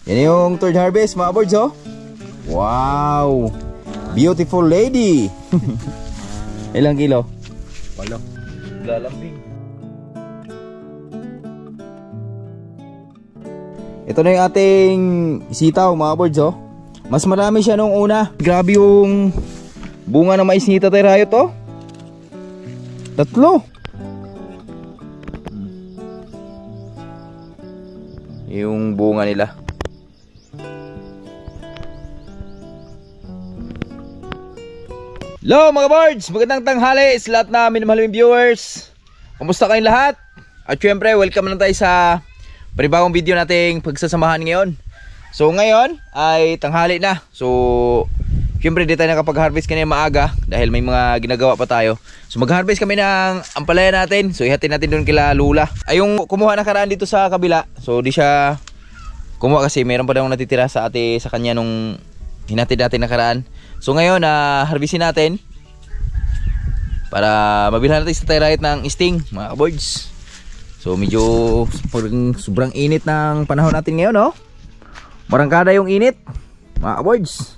Yan yung third harvest mga birds oh. Wow! Beautiful lady! Ilang kilo? 8. Lalambing. Ito na yung ating sitaw mga birds oh. Mas marami siya nung una. Grabe yung bunga ng mais ni Tatay Rayot oh. 3. Yung bunga nila. Hello mga birds! Magandang tanghali sa lahat na minamahaling viewers. Kumusta kayong lahat? At syempre welcome na tayo sa panibagong video nating pagsasamahan ngayon. So ngayon ay tanghali na. So syempre di tayo nakapag-harvest kanina maaga dahil may mga ginagawa pa tayo. So mag-harvest kami ng ampalaya natin. So ihatin natin doon kila Lula. Ay yung kumuha na karaan dito sa kabila. So di siya kumuha kasi meron pa daw natitira sa kanya nung hinatid natin nakaraan. So ngayon harvestin natin para mabilhan natin sa Tatay Rayot ng sting mga birds. So medyo sobrang init ng panahon natin ngayon no. Marangkada yung init mga birds.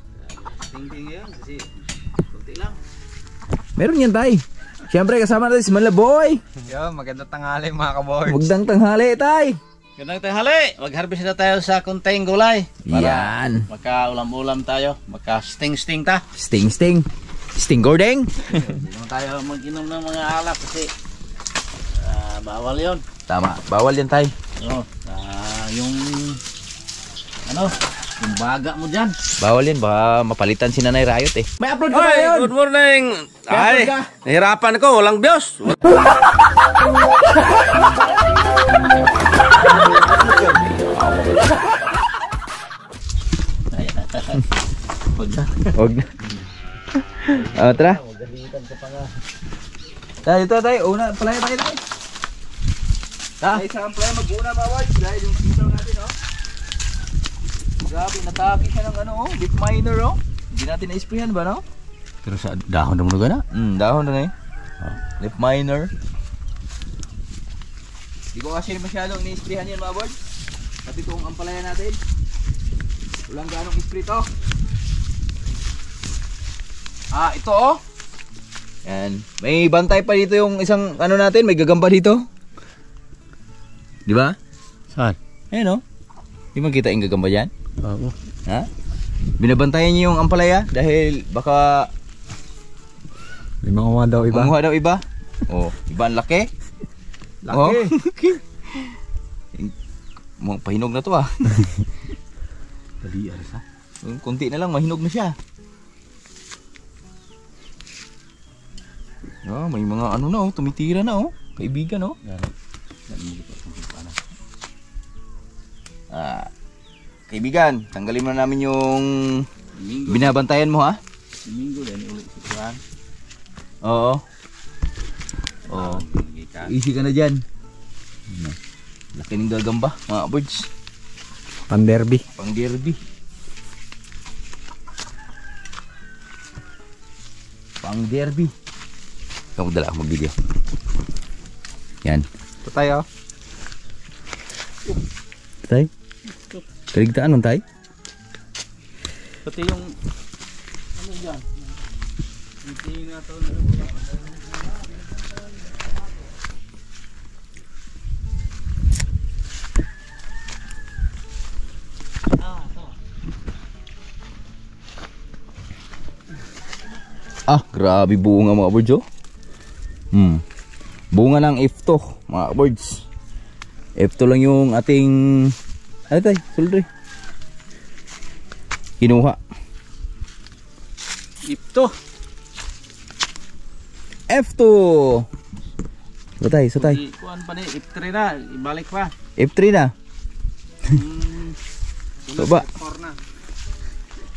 Ting-ting ngayon kasi kunti lang. Meron yan tay. Siyempre kasama natin si Malaboy. Yo, magandang tanghali mga ka-boards. Magandang tanghali tay. Magandang tanghali. Mag-harvest na tayo sa kunting gulay. Yan. Magka-ulam-ulam tayo. Magka-sting-sting ta. Sting. Sting gordeng. Hindi naman tayo mag-inom ng mga alak kasi bawal yon. Tama, bawal yan tay. So, yung yung baga mo dyan. Bawal yan, baka mapalitan si Nanay Rayot eh. May upload ka ba Ay, yun? good morning. Ay, nahirapan ko, walang Diyos. Huwag na. Tara. Tayo. Una, palaya tayo. Tayo sa palaya mag-una bawal. Dahil yung sitaw natin oh. Grabe, natake siya ng big minor oh. Hindi natin na-sprayan ba no? Pero sa dahon na mo na? Dahon na eh. Leaf minor. Hindi ko kasi masyadong ni-sprayan yan mga board. Pati itong ampalaya natin. Walang ganong spray to. Ito oh. Yan. May bantay pa dito yung isang natin. May gagamba dito. Di ba? Saan? Ayan oh. Di mo kita yung gagamba dyan? Oo. Ha? Binabantayan niyo yung ampalaya dahil baka May mga daw iba. manguha daw iba. Oh, iba ang laki. Laki. Oh. Pahinog na to ah. Dali aras ha. Kunti na lang mahinog na siya. May mga tumitira na oh. Kaibigan oh. Kaibigan, tanggalin mo na namin yung binabantayan mo ha. Domingo din ulit si Juan. Oo. Easy ka na dyan. Laki ng gagamba mga birds. Pang derby. Pang derby. Kamu dala ako mag-video. Yan. Ito tayo. Tay? Kaligtaan nun tay? Pati yung dyan. Hindi na ito. Grabe bunga mga birds oh. Bunga ng F2 mga birds. F2 lang yung ating tay, sulri. Kinuha. F2. Satay. Kuan pa ni F3 na, ibalik pa. F3 na. Baba. F4 na.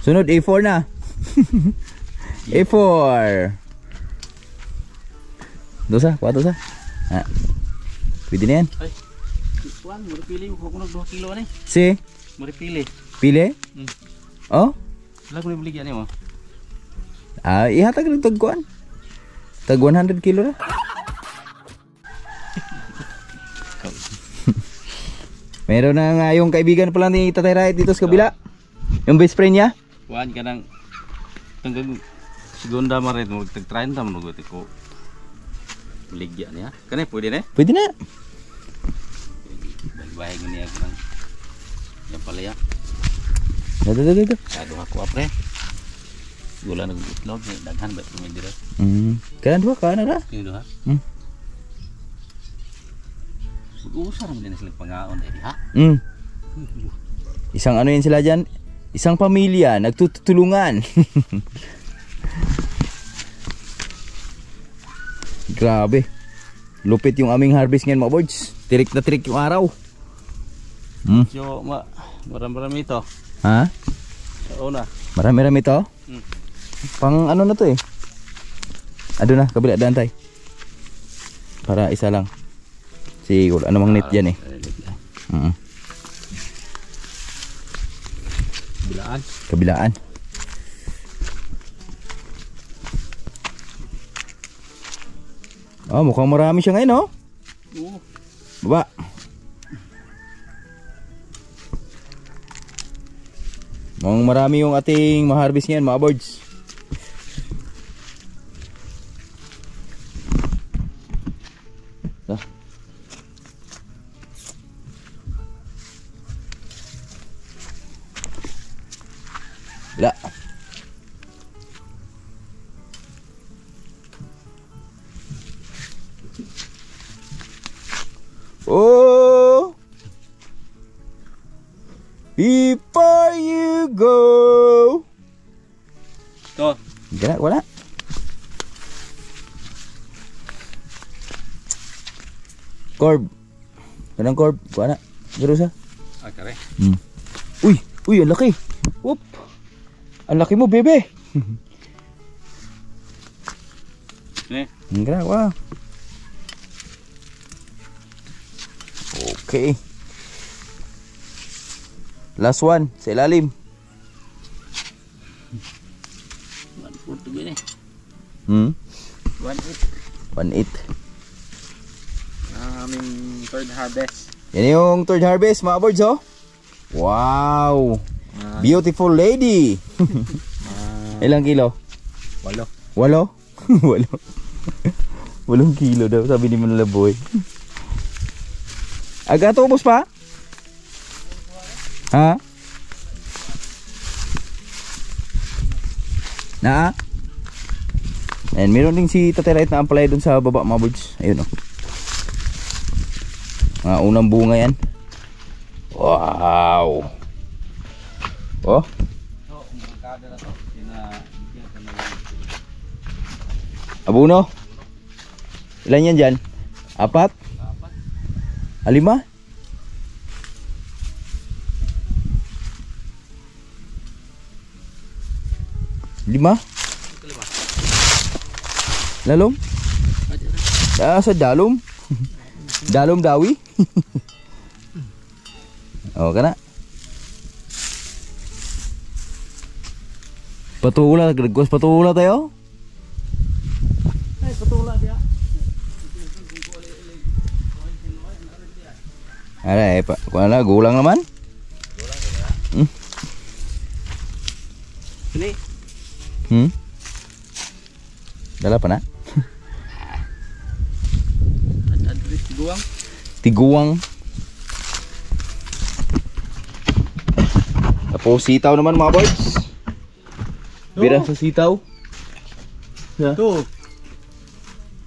Sunod A4 na. A4. Dosa. Pwede na yan. Ay. Kuan, maripili ko kung 2 kilo ni. Si? Maripili. Pili? Oh? Wala ko nabili yan mo. Ihatag ng tagkuan. Tag 100 kilo na. Meron na nga yung kaibigan pala ni Tatay Rait dito sa kabila. Yung best friend niya. Kuan ka nang tanggang segunda maret mo tag-30 mo guti ko. Ligya niya. Kani pwede na? Pwede na. Bahay niya ko nang yang palaya. Dada. Aduh aku apre. Gula nang itlog daghan ba kami dira. Kanan dua kanan ra. Ini doha. Usar mo din sila pangaon eh ha. Isang ano yun sila dyan? Isang pamilya, nagtutulungan. Grabe. Lupit yung aming harvest ngayon mga boys. Tirik na tirik yung araw. So marami-rami ito. Ha? Oo na. Marami-rami to? Pang ano na to eh. Ado na, kabila daan tay. Para isa lang. Siguro, ano mang net yan eh. Kabilaan. Oh, mukhang marami siya ngayon, oh. Oo. Baba. Mukhang marami yung ating ma-harvest ngayon, mga birds. La. Oh, before you go. To. Wala. Corb. Kanang corb, wala. Garo sa. Kare. Uy, ang laki. Whoop. Ang laki mo, bebe. Ni. Wow. Okay. Last one, sa ilalim. Puto gini. 1.8. Aming third harvest. Yan yung third harvest, mga birds, oh. Wow. Beautiful lady. Ilang kilo? 8. 8? 8 kilo daw, sabi ni Manila Boy. Aga tubos pa? Ha? Na? Ayan, meron din si Tatay Rait na ampalaya dun sa baba, mga birds. Ayun, oh. Mga unang bunga yan. Wow. Oh. Abuno. Ilan yan dyan? 4? 5? 5? Lalom? Sa dalom. Dalom dawi. Oh, kana. Patula, gregos patula tayo. Ay, patula dia. Aray, pa, kuala gulang naman. Ini. Dala pa na? Tiguang. Tiguang. Tapos sitaw naman, mga boys. Bira sa sitaw. Tu.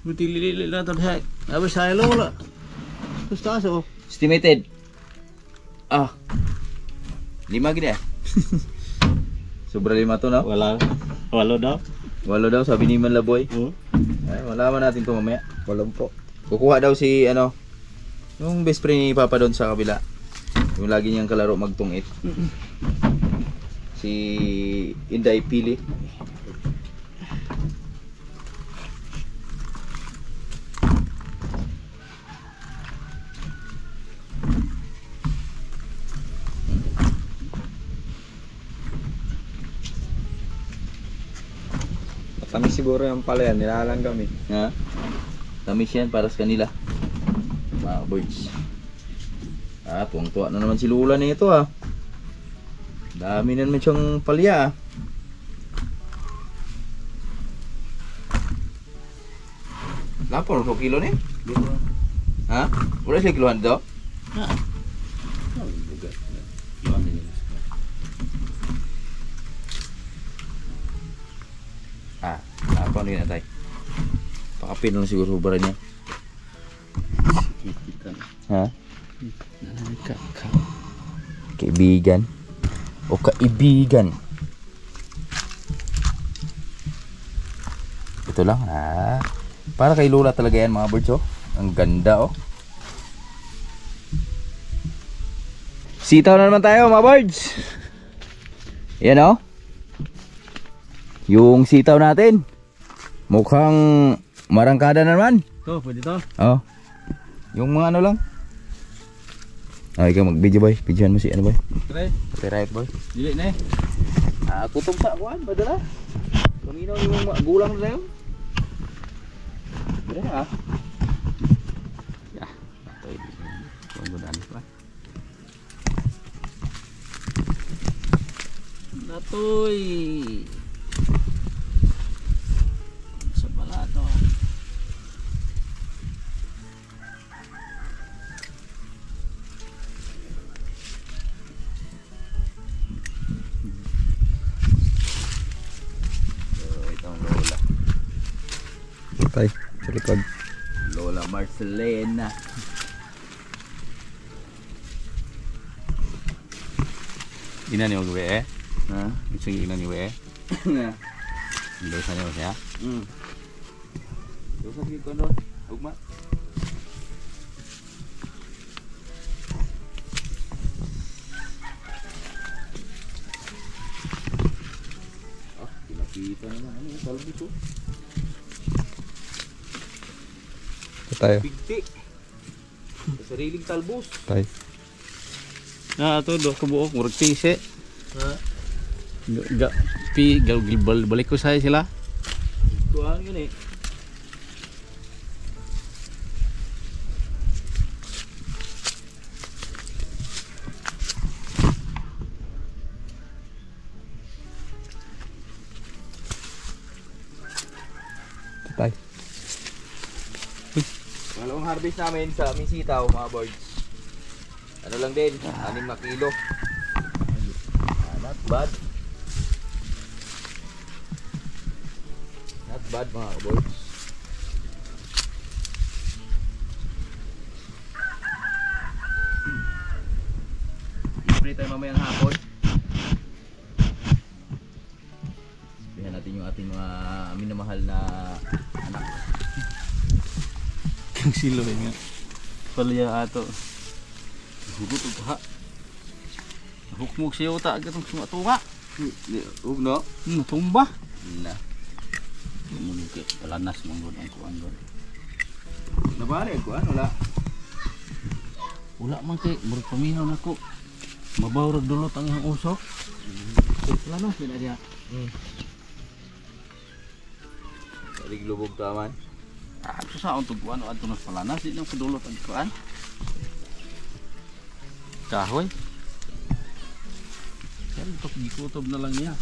Buti lili lang terhad. Habis saya lo lah. Terus tak so. Estimated. 5 gini ya? Sobra 5 to, no? Walo daw. 8 daw, sabi ni Manlaboy. Ay, malaman natin to mamaya. 8 po. Kukuha daw si, ano, yung best friend ni Papa doon sa kabila. Yung lagi niyang kalaro magtungit. Si Inday Pili. Kami siguro yung pala yan, nilalang kami. Ha? Tamis yan para sa kanila. Mga birds. Tuwang-tuwa na naman si Lula nito ah. Dami na naman siyang palya ah. Lapon ko kilo ni? Ha? Wala siya kilohan daw? Lapon din natay. Pakapin lang siguro hubaran niya. Ha? Kaibigan o kaibigan. Ito lang ha. Para kay Lola talaga yan mga birds oh. Ang ganda oh. Sitaw na naman tayo mga birds. Yan oh. Yung sitaw natin. Mukhang marangkada na naman. Ito, pwede to. Oh. Yung mga ano lang. Ikaw mag-video boy. Videohan mo si ano boy. Try. Copyright boy. Dili na eh. Kutom sa kuan, badala. Kaminaw yung mga gulang na yun. Bada ha. Ya. Ito eh. Pagdaan pa. Natoy. Sa balato. Itong Lola. Tay, sa likod. Lola Marcelena. Ina ni magwe eh. Ha? Sige ina ni we. Nga. Dosa niyo siya. Dosa sige ko doon. Ugma. Pinakita naman. Ano yung talbos oh? Ito tayo. Pigti. Sariling talbos. Tay. Ito do kabuok murag tise. Ha? Balik ko sa sila. Kuhaan yun eh. Ito tayo. Malawang harvest namin sa aming sitaw mga birds. Ano lang din, 6 na kilo. Not bad. Not bad mga birds. I-spray tayo mamayang hapon. Sabihan natin yung ating mga minamahal na anak. Kang silo nga. Palya ato. Hugot ug ha. Hukmog siya uta agatong tunga. Huwag no? Tumba. Na. Mungkin palanas manggod ang kuan god. Nabali ko ano la. Wala man kay murag paminaw nako. Mabaw rag dulot ang ihang usok. Palanas din dia. Balik lubog taman. Ato sa untog kuan adto nas palanas di nang padulot ang kuan. Kahoy. Kaya ito gikutob na lang niya.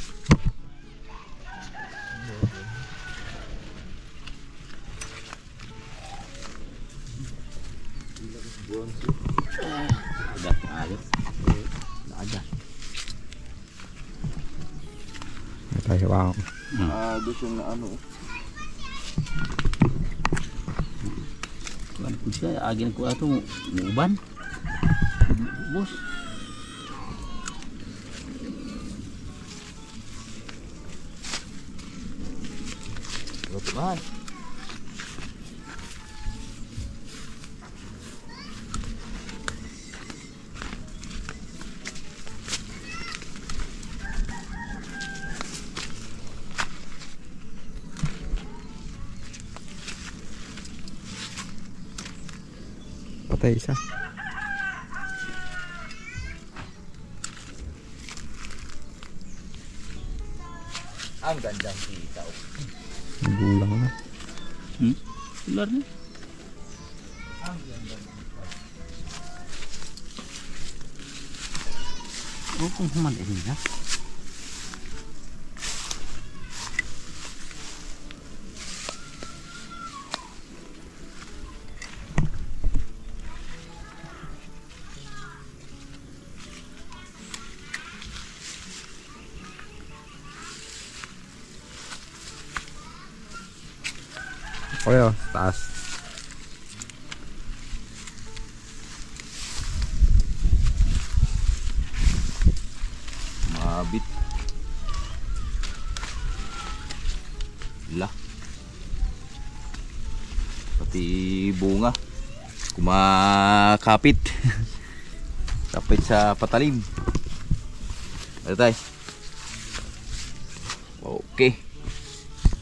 Ada ayos. Ada. Ito tayo. Wow. Gusto na ano. Kuan ko siya agin ko ato uban. Bos. Tuhan. Patay isa. Ang gandang sitaw. Gulang na. Ular ni. Ang gandang sitaw. Oh, kung human ini na. Okay, oh, taas. Mabit. Lah. Pati bunga. Kumakapit. Kapit sa patalim. Ano tayo? Okay.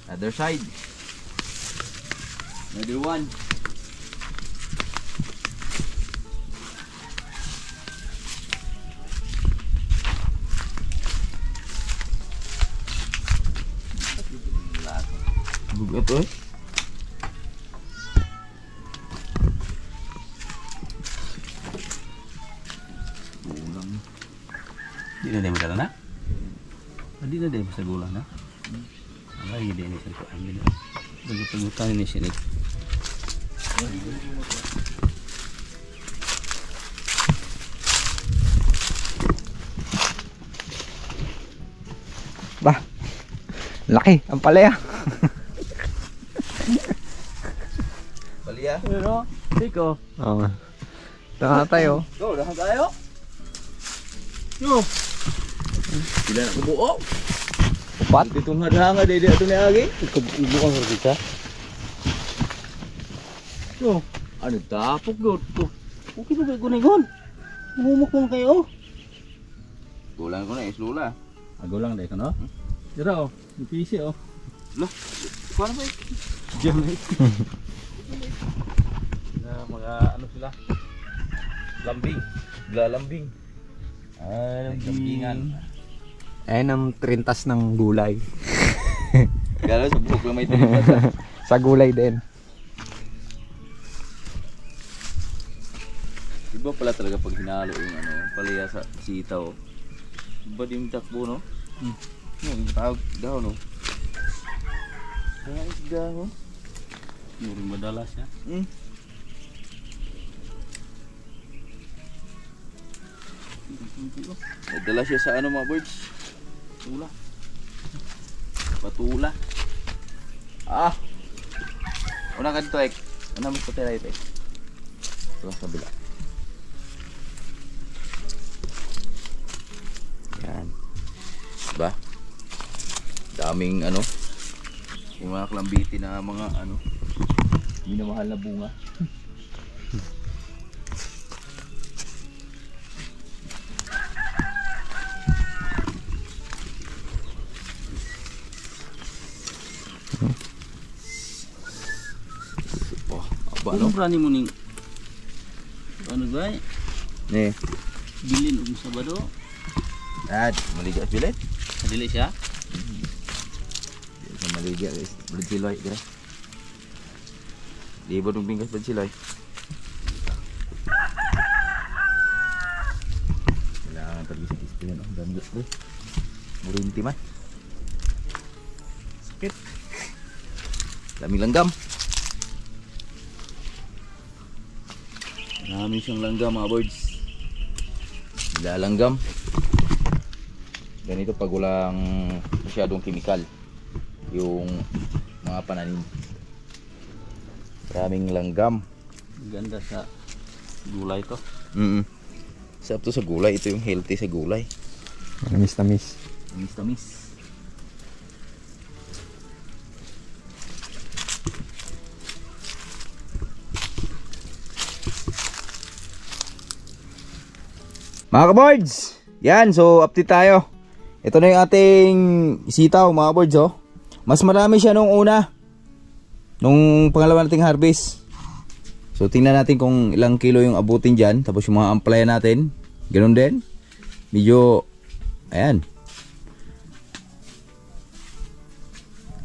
Other side. Another one. Bugat eh. Gulang. Di na din magkala na? Di na din sa gulang na? Ay, hindi na siya ko. Bago-pagutan ni siya. Bah, laki ang palaya. Palya. Pero, Tiko. Oo. Tanga tayo. Go, dahan tayo. Yo. Sila na kubuo. Upat. Itong hadhanga dito ato ni agi. Ibukan ko kita. Yo. Ano tapok gud to. Okay ba kayo gunigon? Humumok mo kayo. Gulang ko na islula. Ago lang dahil ka no? Dira oh, ipisi oh. Lah, paano ba? Diyan na mga ano sila? Lambing. Glalambing. Lambingan. Ayan ang trintas ng gulay. Gala sa buhok lang may tinipas. Sa gulay din. Iba pala talaga pag hinalo yung ano, palaya sa sitaw. Iba din yung takbo, no? Yung tawag daw, no? Guys, daw. Muring madalas ya. Nadala siya sa ano mga birds? Tula. Patula. Ah! Una ka dito, Ek. Una mas patira ito, Ek. Ito sa kabila. Yan. Diba? Daming ano, yung mga klambiti na mga ano, minamahal na bunga. Oh, aba no? Ano brani mo ning ano ba? Ne. Bilin og Sabado. At maligas bilet. Dili siya. Sa maligas guys. Belit siloy dire. Di ba dong bingkas belit siloy? Kailangan tergis-gis din ang dami guys. Murinti man. Sakit. Daming langgam. Marami siyang langgam mga birds. Nilalanggam. Ganito pag walang masyadong kemikal yung mga pananim. Maraming langgam. Ganda sa gulay to. Sarap to sa gulay. Ito yung healthy sa gulay. Tamis tamis. Tamis-tamis. Mga ka-boards, yan, so update tayo. Ito na yung ating sitaw mga boards, oh. Mas marami siya nung una, nung pangalawa nating harvest. So tingnan natin kung ilang kilo yung abutin dyan. Tapos yung mga amplaya natin, ganoon din. Medyo, ayan.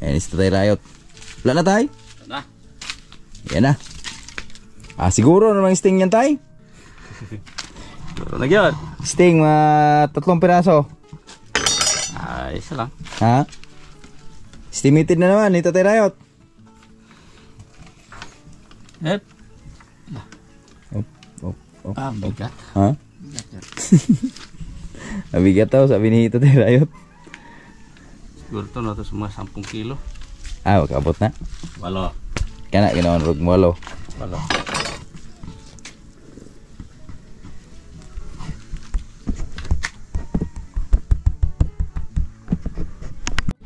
Ayan, is tayo riot. Wala na tayo? Na. Yan na. Ah, siguro namang sting yan tayo. Turo na gyud. Sting, 3 piraso. Ay, isa lang. Ha? Estimated na naman ni Tatay Rayot. Hep. Oh. Ah, bigat. Ha? Nabigat daw, sabi ni Tatay Rayot. Siguro to na to sa mga 10 kilo. Ah, makabot na. Walo. Kana ginawan rog mo, Walo.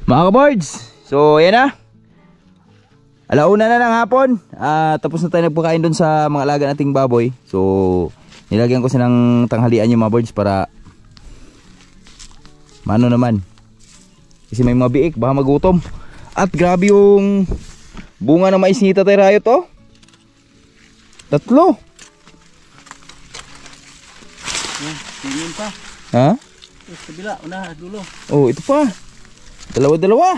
Mga ka-boards, so yan na. Alauna na ng hapon. Tapos na tayo nagpakain dun sa mga alaga nating baboy. So nilagyan ko ng tanghalian yung mga boards para mano naman. Kasi may mga biik, baka magutom. At grabe yung bunga ng mais ni Tatay Rayot, oh. 3. Tingin pa. Ha? Sa kabila, una, dulo. Oh, ito pa. Dalawa.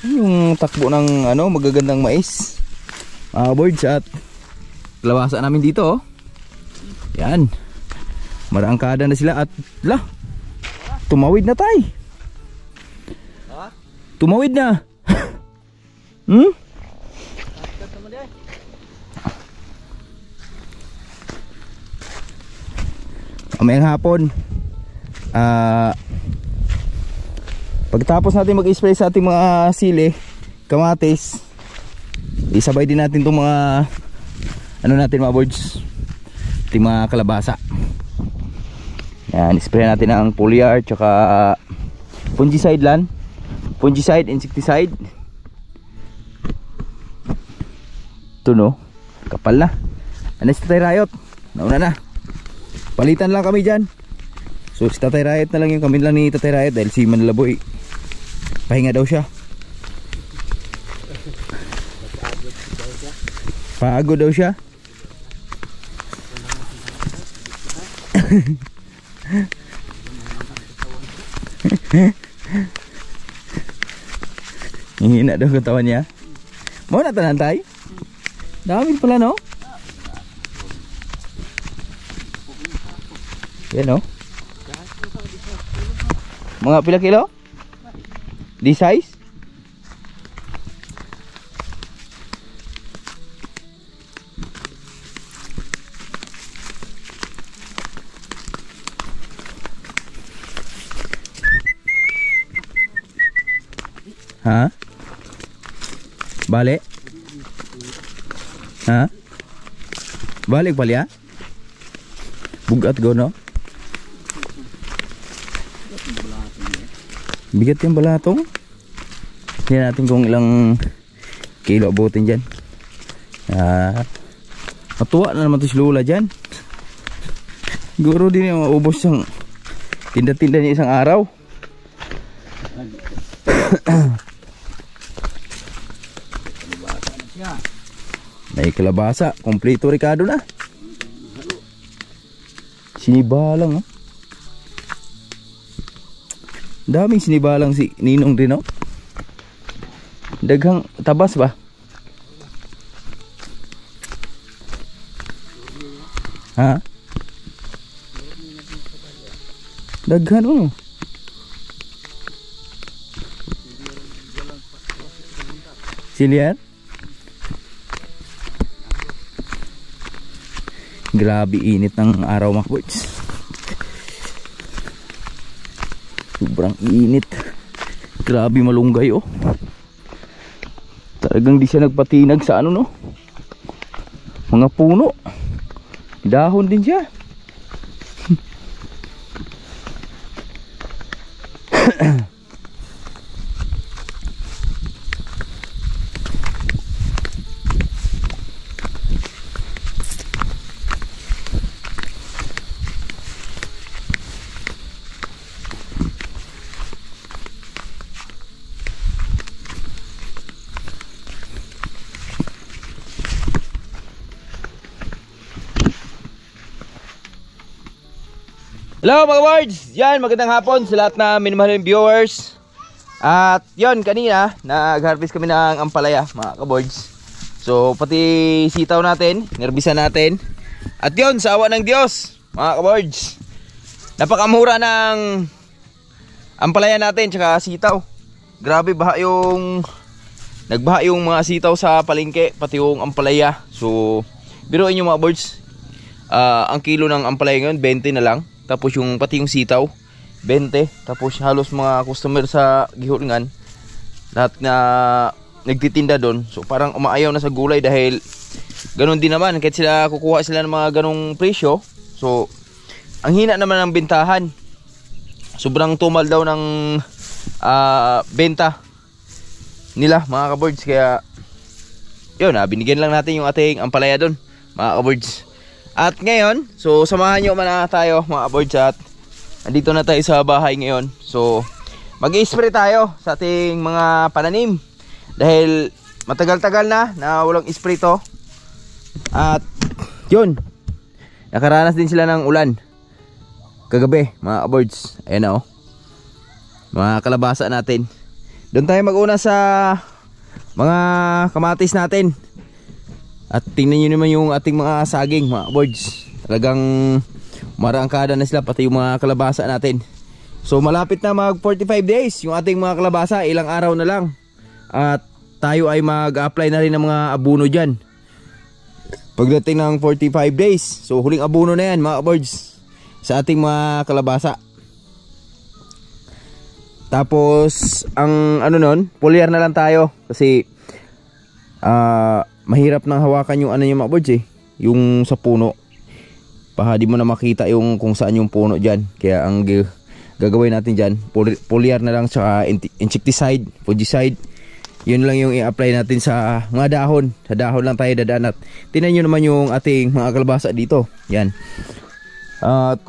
Yung takbo ng magagandang mais. Mga boards at kalabasa namin dito, oh. Yan. Marangkada na sila at tumawid na tay. Tumawid na. Mamayang hapon. Pagtapos natin mag-spray sa ating mga sili, kamatis, isabay din natin itong mga natin mga boards, ating mga kalabasa. Yan, spray natin ang foliar tsaka fungicide lan, fungicide, insecticide. Ito no, kapal na. Ano si Tatay Rayot? Nauna na. Palitan lang kami dyan. So si Tatay Rayot na lang yung kami lang ni Tatay Rayot dahil si Manlaboy pahinga daw siya. Pagod daw siya. Hihina daw katawan niya. Mau na tanan tay? Dami pala no? Yan no? Mga pila kilo? Di size? Ha? Balik? Ha? Balik pala ya? Bugat go no? Bigat yung balatong. Tingnan natin kung ilang kilo abutin dyan. Matuwa na naman ito si Lola dyan. Siguro din yung maubos yung tinda-tinda niya isang araw. May kalabasa. Kompleto Ricardo na. Sinibalang, oh. Daming sinibalang si Ninong din, oh. Daghang tabas ba? Ha? Daghan, oh. Silian? Grabe init ng araw mga boys. Sobrang init. Grabe malunggay oh. Talagang di siya nagpatinag sa ano no. Mga puno. Dahon din siya. Hello mga boards! Yan, magandang hapon sa lahat na minamahal yung viewers. At yon kanina, nag-harvest kami ng ampalaya mga ka-boards. So pati sitaw natin, nerbisan natin. At yun, sa awa ng Diyos, mga kabords, napakamura ng ampalaya natin tsaka sitaw. Grabe nagbaha yung mga sitaw sa palengke, pati yung ampalaya. So biruin nyo mga birds, ang kilo ng ampalaya ngayon 20 na lang. Tapos yung pati yung sitaw 20. Tapos halos mga customer sa gihuringan lahat na nagtitinda doon. So parang umaayaw na sa gulay dahil ganun din naman, kahit sila kukuha sila ng mga ganong presyo. So ang hina naman ng bentahan. Sobrang tumal daw ng benta nila mga kabords. Kaya yun, binigyan lang natin yung ating ampalaya doon mga kabords. At ngayon, so samahan nyo na tayo mga kabords. At andito na tayo sa bahay ngayon. So mag-i-spray tayo sa ating mga pananim dahil matagal-tagal na walang spray to. At yun, nakaranas din sila ng ulan kagabi mga kabords. Ayan na mga kalabasa natin. Doon tayo mag-una sa mga kamatis natin. At tingnan nyo naman yung ating mga saging mga kabords. Talagang marangkada na sila, pati yung mga kalabasa natin. So malapit na mag 45 days yung ating mga kalabasa, ilang araw na lang. At tayo ay mag-apply na rin ng mga abono dyan pagdating ng 45 days. So huling abono na yan mga kabords sa ating mga kalabasa. Tapos ang ano nun, foliar na lang tayo kasi mahirap nang hawakan yung ano yung mga birds yung sa puno. Di mo na makita yung kung saan yung puno dyan. Kaya ang gagawin natin dyan, foliar na lang tsaka insecticide, fungicide. Yun lang yung i-apply natin sa mga dahon. Sa dahon lang tayo dadaan. At tingnan nyo naman yung ating mga kalabasa dito. Yan. At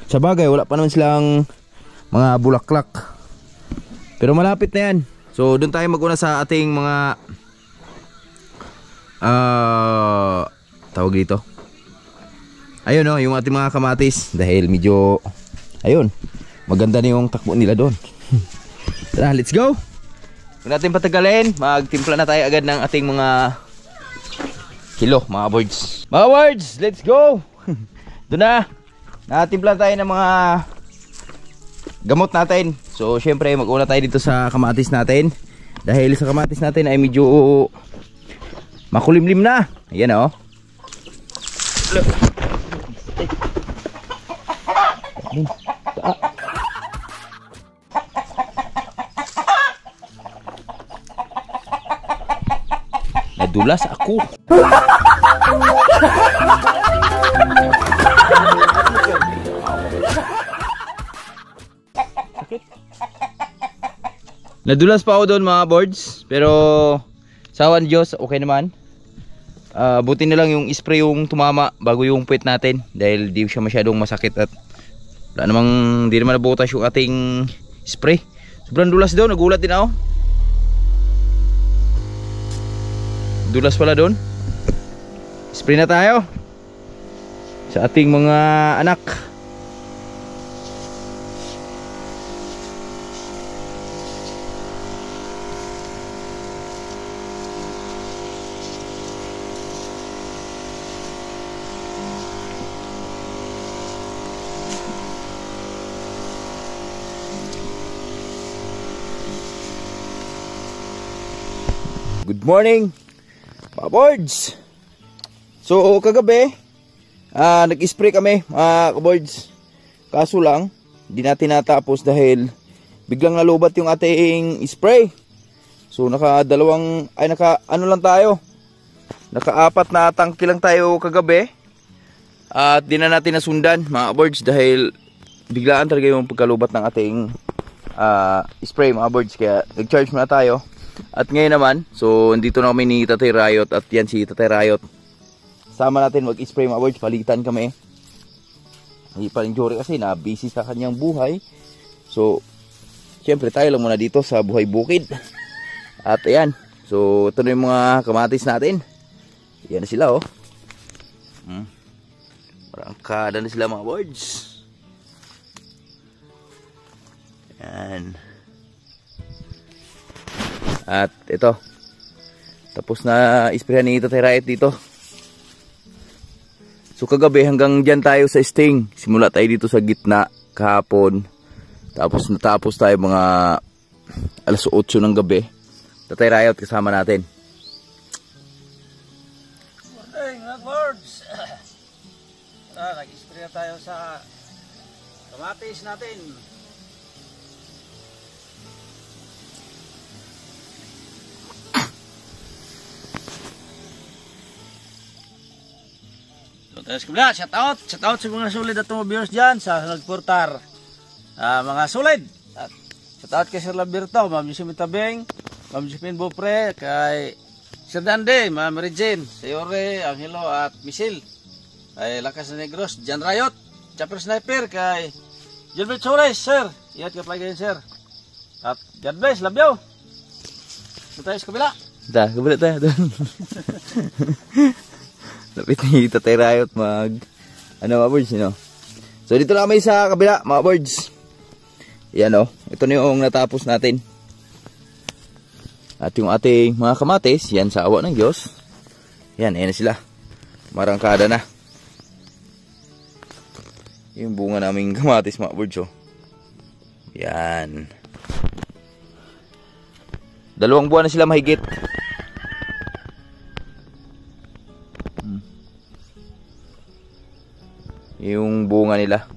sa bagay, wala pa naman silang mga bulaklak, pero malapit na yan. So doon tayo maguna sa ating mga tawag dito, ayun yung ating mga kamatis. Dahil medyo ayun, maganda na yung takbo nila doon. Tara, let's go. Kung natin patagalin, magtimpla na tayo agad ng ating mga kilo mga birds. Mga birds, let's go. Doon na, natimpla tayo ng mga gamot natin. So syempre mag-una tayo dito sa kamatis natin. Dahil sa kamatis natin ay medyo makulimlim na. Ayan nadulas ako. Nadulas pa ako doon mga boards, pero sa awan Diyos okay naman. Buti na lang yung spray yung tumama bago yung puwet natin, dahil di siya masyadong masakit at wala namang, di naman nabutas yung ating spray. Sobrang dulas daw, nagulat din ako. Dulas pala doon. Spray na tayo sa ating mga anak. Good morning mga boards. So kagabi nag-spray kami mga boards. Kaso lang hindi natin natapos dahil biglang nalubat yung ating spray. So ano lang tayo, naka-4 na tangke lang tayo kagabi. At di na natin nasundan mga boards dahil biglaan talaga yung pagkalubat ng ating spray mga boards. Kaya nag-charge muna tayo. At ngayon naman, so dito na kami ni Tatay Riot. At yan si Tatay Riot, sama natin mag-spray mga boards. Palitan kami. Hindi pa rin Jory kasi na busy sa kanyang buhay. So syempre tayo lang muna dito sa buhay bukid. At ayan, so ito na yung mga kamatis natin. Yan na sila Marangkada na sila mga boards. Yan. At ito, tapos na isprayan ni Tatay Riot dito. So kagabi hanggang dyan tayo sa Sting. Simula tayo dito sa gitna kahapon. Tapos natapos tayo mga alas 8 ng gabi. Tatay Riot kasama natin. Morning, mga birds! Nag-spray tayo sa kamatis natin. So, tayo sa kabila, shout out sa mga solid at mga viewers dyan sa nagportar. Mga solid. At shout out kay Sir Laberto, Ma'am Josephine Tabeng, Ma'am Josephine Bopre, kay Sir Dande, Ma'am Regine, Sayore, Angelo at Michelle. Kay Lakas na Negros, Jan Riot, Chopper Sniper, kay Gilbert Suarez, Sir. Ingat ka palagi, Sir. At God bless, love you. Ito tayo sa kabila. Kabila tayo doon. Lapit ni Tatay Riot mga birds, you know? So dito lang kami sa kabila mga birds. Yan o, ito na yung natapos natin. At yung ating mga kamatis, yan sa awa ng Diyos. Yan, ayan na sila. Marangkada na. Yung bunga naming kamatis mga birds, oh. Yan. 2 buwan na sila mahigit. Yung bunga nila.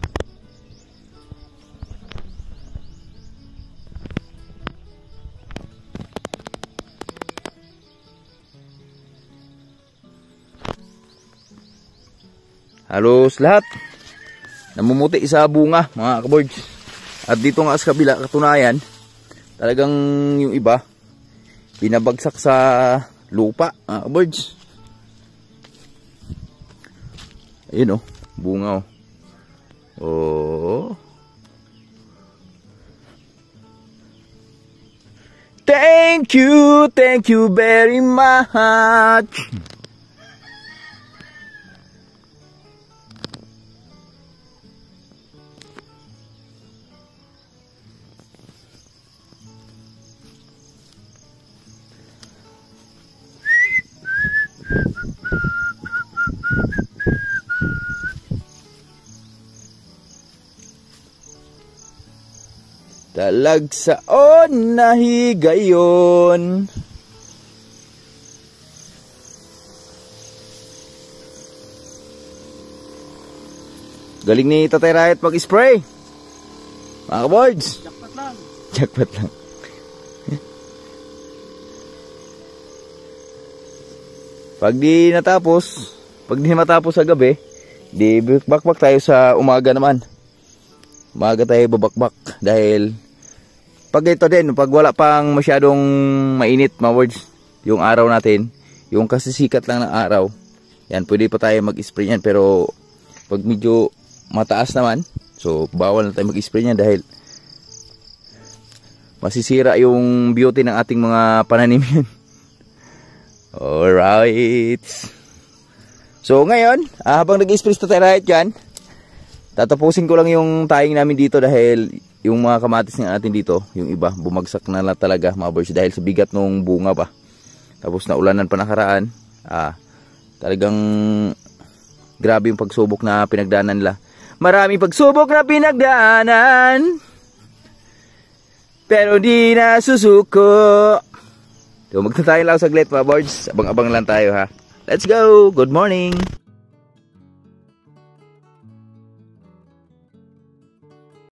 Halos lahat namumuti sa bunga mga kabords. At dito nga sa kabila, katunayan talagang yung iba binabagsak sa lupa mga kabords. Ayun, oh, bunga, oh. Oh. Thank you very much. Talagsaon na higayon. Galing ni Tatay Riot mag-spray. Mga kaboards. Jackpot lang. Jackpot lang. Pag di matapos sa gabi, di bakbak tayo sa umaga naman. Umaga tayo babakbak dahil pag ito din, pag wala pang masyadong mainit mga words, yung araw natin, yung kasisikat lang ng araw, yan, pwede pa tayo mag-spray yan. Pero pag medyo mataas naman, so bawal na tayo mag-spray yan dahil masisira yung beauty ng ating mga pananim yan. Alright. So ngayon, habang nag-spray sa Tatay Riot yan, tatapusin ko lang yung taying namin dito dahil yung mga kamatis nga natin dito, yung iba bumagsak na talaga mga boys dahil sa bigat nung bunga pa. Tapos naulanan pa nakaraan. Talagang grabe yung pagsubok na pinagdaanan nila. Maraming pagsubok na pinagdaanan, pero di na susuko. So magtatayin lang saglit mga boys. Abang-abang lang tayo ha. Let's go! Good morning!